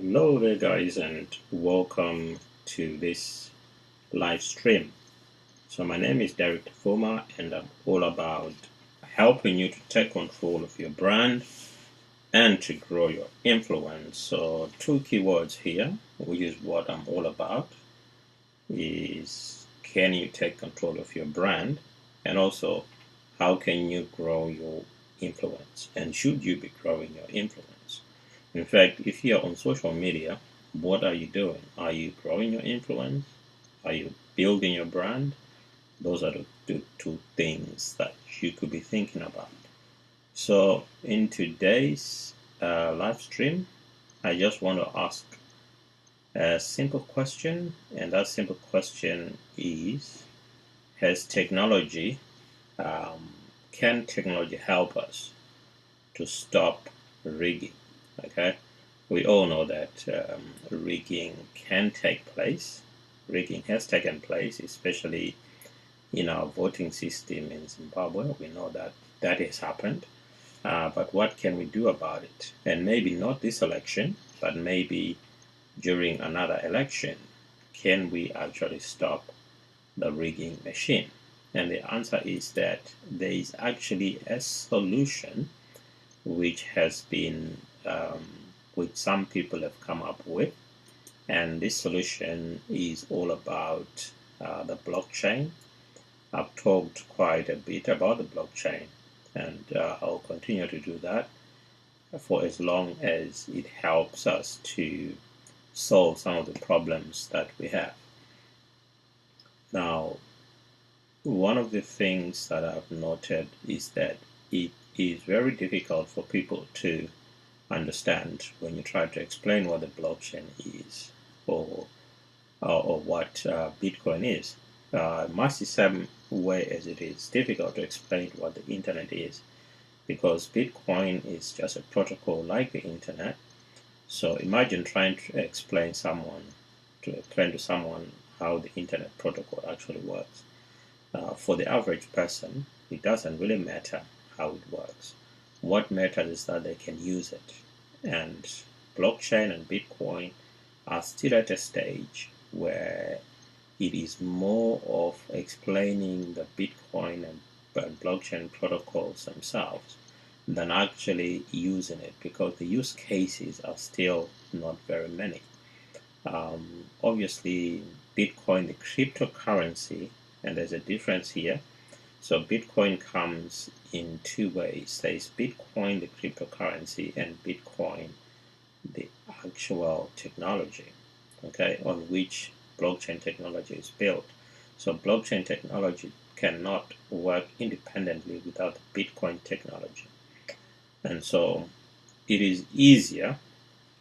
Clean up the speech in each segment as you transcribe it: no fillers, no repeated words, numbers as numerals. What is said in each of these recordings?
Hello there, guys, and welcome to this live stream. So, my name is Derek Tafoma, and I'm all about helping you to take control of your brand and to grow your influence. So, two keywords here, which is what I'm all about, is can you take control of your brand, and also how can you grow your influence, and should you be growing your influence? In fact, if you're on social media, what are you doing? Are you growing your influence? Are you building your brand? Those are the two things that you could be thinking about. So, in today's live stream, I just want to ask a simple question, and that simple question is: Has technology, can technology help us to stop rigging? Okay, we all know that rigging can take place. Rigging has taken place, especially in our voting system in Zimbabwe. We know that that has happened. But what can we do about it? And maybe not this election, but maybe during another election, can we actually stop the rigging machine? And the answer is that there is actually a solution which has been which some people have come up with, and this solution is all about the blockchain. I've talked quite a bit about the blockchain, and I'll continue to do that for as long as it helps us to solve some of the problems that we have. Now, one of the things that I've noted is that it is very difficult for people to understand when you try to explain what the blockchain is or what Bitcoin is. Much the same way as it is difficult to explain what the internet is, because Bitcoin is just a protocol like the internet. So imagine trying to explain to someone how the internet protocol actually works. For the average person, it doesn't really matter how it works. What matters is that they can use it. And blockchain and Bitcoin are still at a stage where it is more of explaining the Bitcoin and blockchain protocols themselves than actually using it, because the use cases are still not very many. Obviously, Bitcoin, the cryptocurrency, and there's a difference here. So Bitcoin comes in two ways. There's Bitcoin, the cryptocurrency, and Bitcoin, the actual technology, okay, on which blockchain technology is built. So blockchain technology cannot work independently without Bitcoin technology. And so it is easier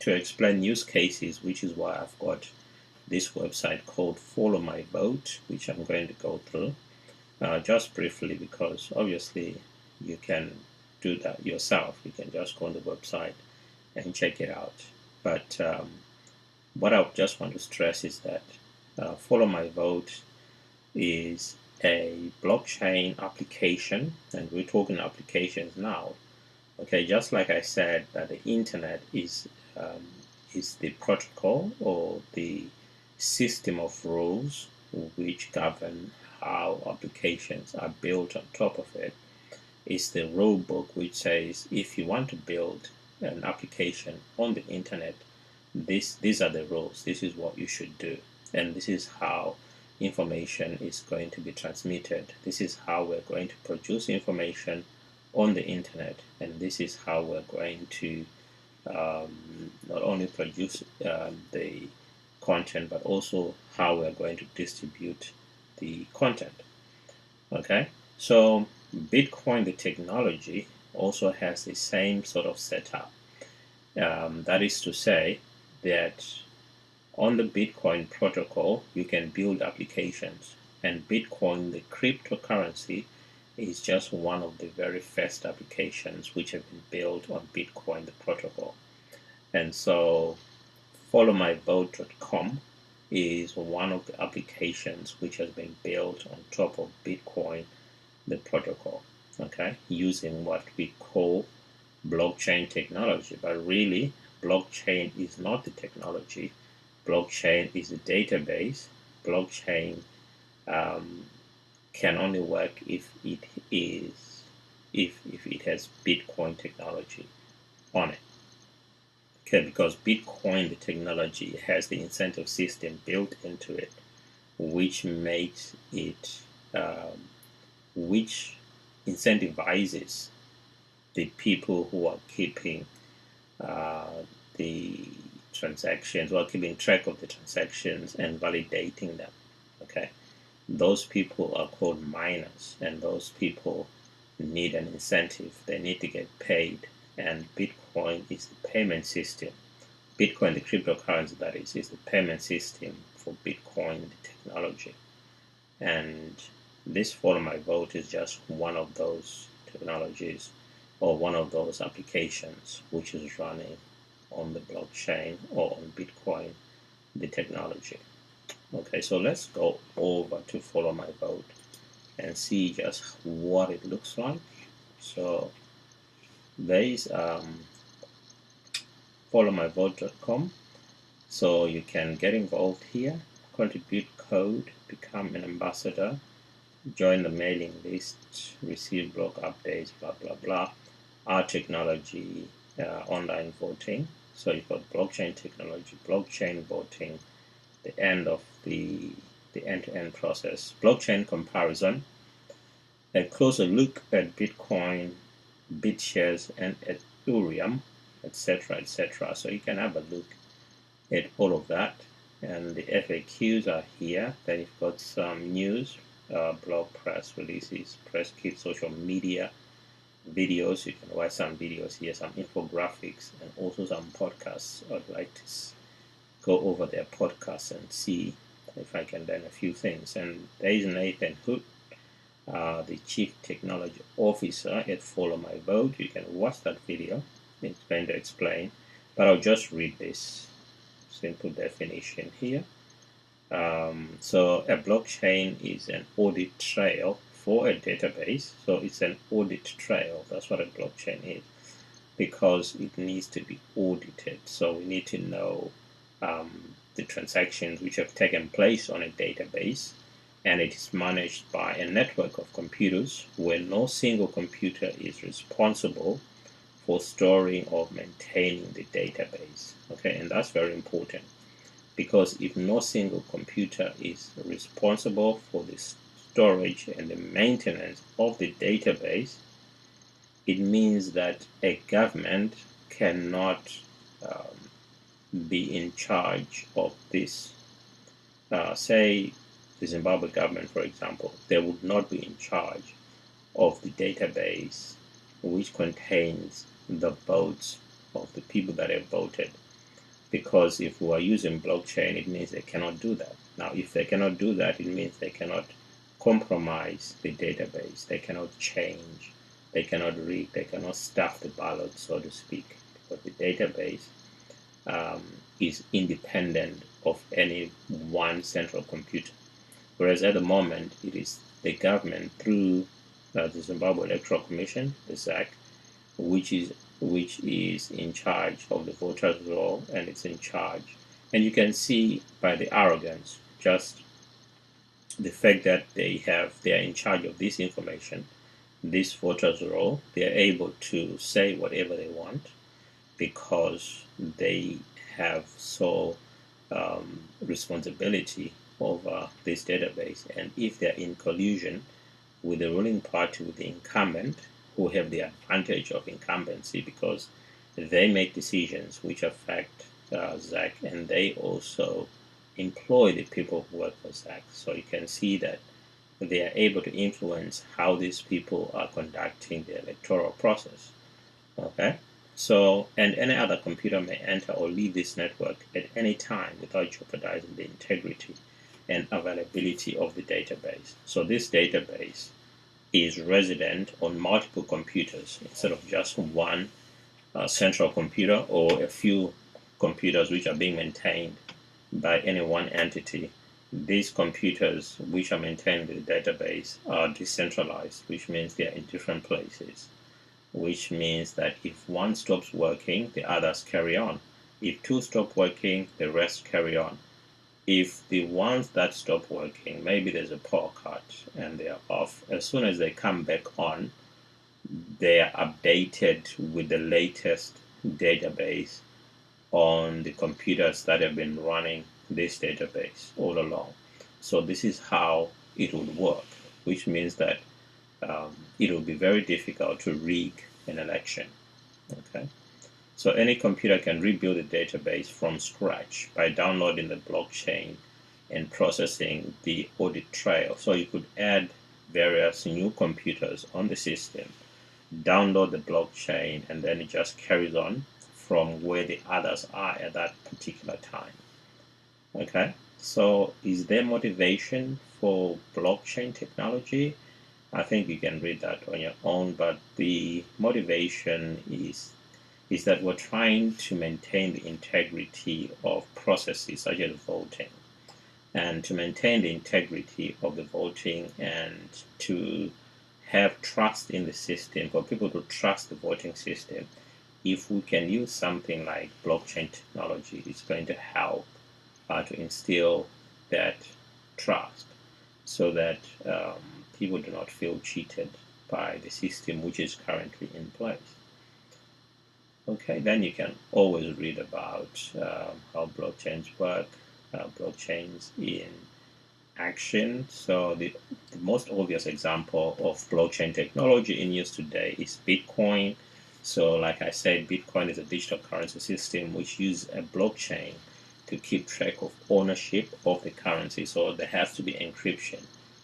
to explain use cases, which is why I've got this website called Follow My Vote, which I'm going to go through just briefly, because obviously you can do that yourself. You can just go on the website and check it out. But what I just want to stress is that Follow My Vote is a blockchain application, and we're talking applications now. Okay, just like I said, that the internet is the protocol or the system of rules which govern how applications are built on top of it. It's the rule book which says if you want to build an application on the internet, these are the rules. This is what you should do, and this is how information is going to be transmitted. This is how we're going to produce information on the internet, and this is how we're going to not only produce the content, but also how we're going to distribute the content. Okay, so Bitcoin, the technology, also has the same sort of setup. That is to say that on the Bitcoin protocol, you can build applications, and Bitcoin, the cryptocurrency, is just one of the very first applications which have been built on Bitcoin, the protocol. And so followmyvote.com is one of the applications which has been built on top of Bitcoin, the protocol, okay, using what we call blockchain technology. But really, blockchain is not the technology. Blockchain is a database. Blockchain can only work if it has Bitcoin technology on it. Okay, because Bitcoin, the technology, has the incentive system built into it, which makes it, which incentivizes the people who are keeping the transactions, who are keeping track of the transactions and validating them. Okay, those people are called miners, and those people need an incentive. They need to get paid, and Bitcoin is the payment system. Bitcoin, the cryptocurrency that is the payment system for Bitcoin, the technology. And this Follow My Vote is just one of those technologies or one of those applications which is running on the blockchain or on Bitcoin, the technology. Okay, so let's go over to Follow My Vote and see just what it looks like. So there is followmyvote.com, so you can get involved here, contribute code, become an ambassador, join the mailing list, receive blog updates, blah blah blah. Our technology, online voting. So you've got blockchain technology, blockchain voting, the end of the end-to-end process, blockchain comparison, a closer look at Bitcoin, BitShares, and Ethereum, etc., etc. So you can have a look at all of that. And the FAQs are here. Then you've got some news, blog, press releases, press kit, social media, videos. You can watch some videos here, some infographics, and also some podcasts. I'd like to go over their podcasts and see if I can learn a few things. And there is Nathan Hood, the Chief Technology Officer at Follow My Vote. You can watch that video. It's going to explain, but I'll just read this simple definition here. So a blockchain is an audit trail for a database. So it's an audit trail. That's what a blockchain is, because it needs to be audited. So we need to know the transactions which have taken place on a database, and it is managed by a network of computers where no single computer is responsible for storing or maintaining the database. Okay, and that's very important, because if no single computer is responsible for the storage and the maintenance of the database, it means that a government cannot be in charge of this. Say the Zimbabwe government, for example, they would not be in charge of the database which contains the votes of the people that have voted, because if we are using blockchain, it means they cannot do that. Now, if they cannot do that, it means they cannot compromise the database, they cannot change, they cannot read, they cannot stuff the ballot, so to speak, because the database is independent of any one central computer. Whereas at the moment, it is the government through the Zimbabwe Electoral Commission, the ZAC, which is in charge of the voters' roll, and it's in charge. And you can see by the arrogance, just the fact that they are in charge of this information, this voters' roll, they are able to say whatever they want, because they have sole responsibility over this database. And if they're in collusion with the ruling party, with the incumbent, who have the advantage of incumbency because they make decisions which affect ZAC, and they also employ the people who work for ZAC. So you can see that they are able to influence how these people are conducting the electoral process. Okay? So, and any other computer may enter or leave this network at any time without jeopardizing the integrity and availability of the database. So this database is resident on multiple computers instead of just one central computer or a few computers which are being maintained by any one entity. These computers which are maintained with the database are decentralized, which means they are in different places, which means that if one stops working, the others carry on. If two stop working, the rest carry on. If the ones that stop working, maybe there's a power cut and they are off, as soon as they come back on, they are updated with the latest database on the computers that have been running this database all along. So this is how it would work, which means that it will be very difficult to rig an election. Okay, so any computer can rebuild a database from scratch by downloading the blockchain and processing the audit trail. So you could add various new computers on the system, download the blockchain, and then it just carries on from where the others are at that particular time. Okay, so is there motivation for blockchain technology? I think you can read that on your own, but the motivation is that we're trying to maintain the integrity of processes such as voting, and to maintain the integrity of the voting and to have trust in the system, for people to trust the voting system. If we can use something like blockchain technology, it's going to help to instill that trust so that people do not feel cheated by the system which is currently in place. Okay, then you can always read about how blockchains work, blockchains in action. So the most obvious example of blockchain technology in use today is Bitcoin. So like I said, Bitcoin is a digital currency system which uses a blockchain to keep track of ownership of the currency. So there has to be encryption,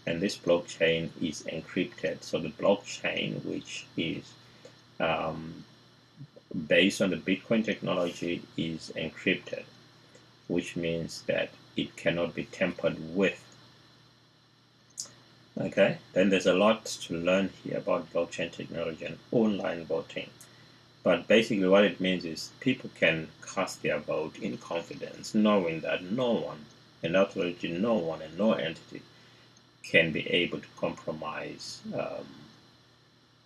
and this blockchain is encrypted. So the blockchain, which is based on the Bitcoin technology, is encrypted, which means that it cannot be tampered with. Okay, then there's a lot to learn here about blockchain technology and online voting. But basically what it means is people can cast their vote in confidence, knowing that no one, and absolutely no one and no entity can be able to compromise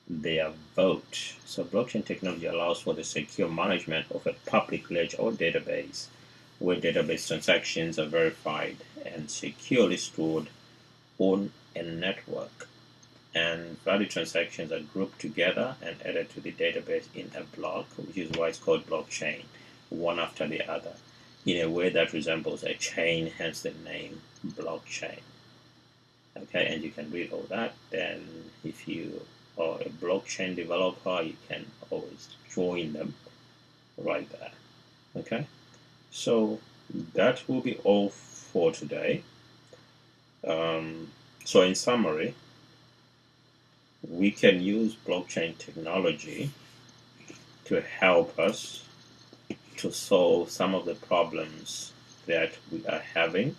their vote. So blockchain technology allows for the secure management of a public ledger or database, where database transactions are verified and securely stored on a network, and valid transactions are grouped together and added to the database in a block, which is why it's called blockchain, one after the other, in a way that resembles a chain, hence the name blockchain. Okay, and you can read all that. Then if you are a blockchain developer, you can always join them right there. Okay, so that will be all for today. So in summary, we can use blockchain technology to help us to solve some of the problems that we are having,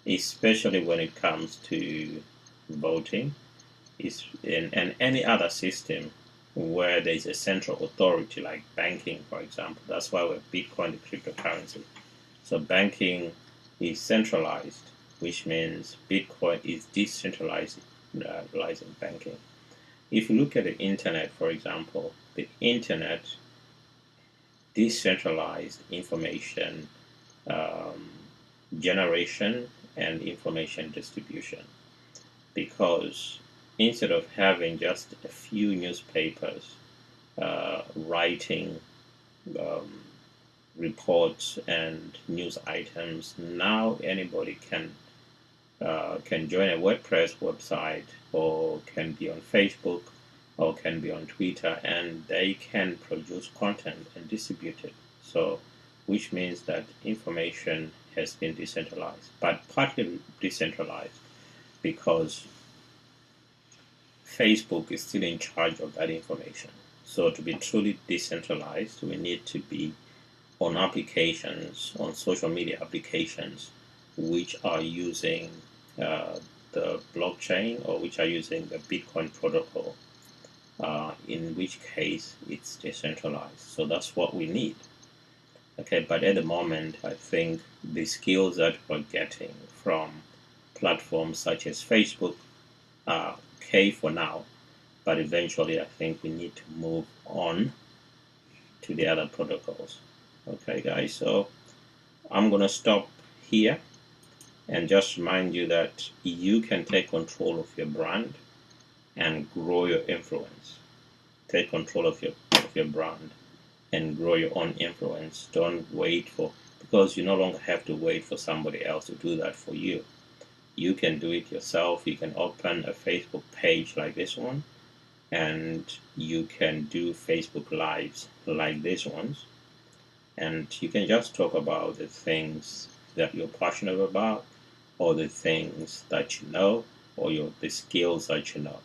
especially when it comes to voting and any other system where there is a central authority like banking, for example. That's why we're Bitcoin, the cryptocurrency. So banking is centralized, which means Bitcoin is decentralized banking. If you look at the internet, for example, the internet decentralized information generation and information distribution, because instead of having just a few newspapers writing reports and news items, now anybody can join a WordPress website, or can be on Facebook, or can be on Twitter, and they can produce content and distribute it. So, which means that information has been decentralized, but partly decentralized because Facebook is still in charge of that information. So to be truly decentralized, we need to be on applications, on social media applications, which are using the blockchain, or which are using the Bitcoin protocol, in which case it's decentralized. So that's what we need. Okay, but at the moment, I think the skills that we're getting from platforms such as Facebook are okay for now, but eventually I think we need to move on to the other protocols. Okay, guys, so I'm gonna stop here and just remind you that you can take control of your brand and grow your influence. Take control of your brand and grow your own influence. Don't wait for, because you no longer have to wait for somebody else to do that for you. You can do it yourself. You can open a Facebook page like this one, and you can do Facebook Lives like this ones, and you can just talk about the things that you're passionate about, or the things that you know, or the skills that you know.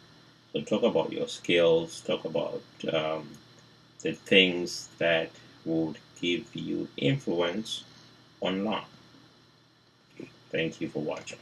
So talk about your skills, talk about the things that would give you influence online. Thank you for watching.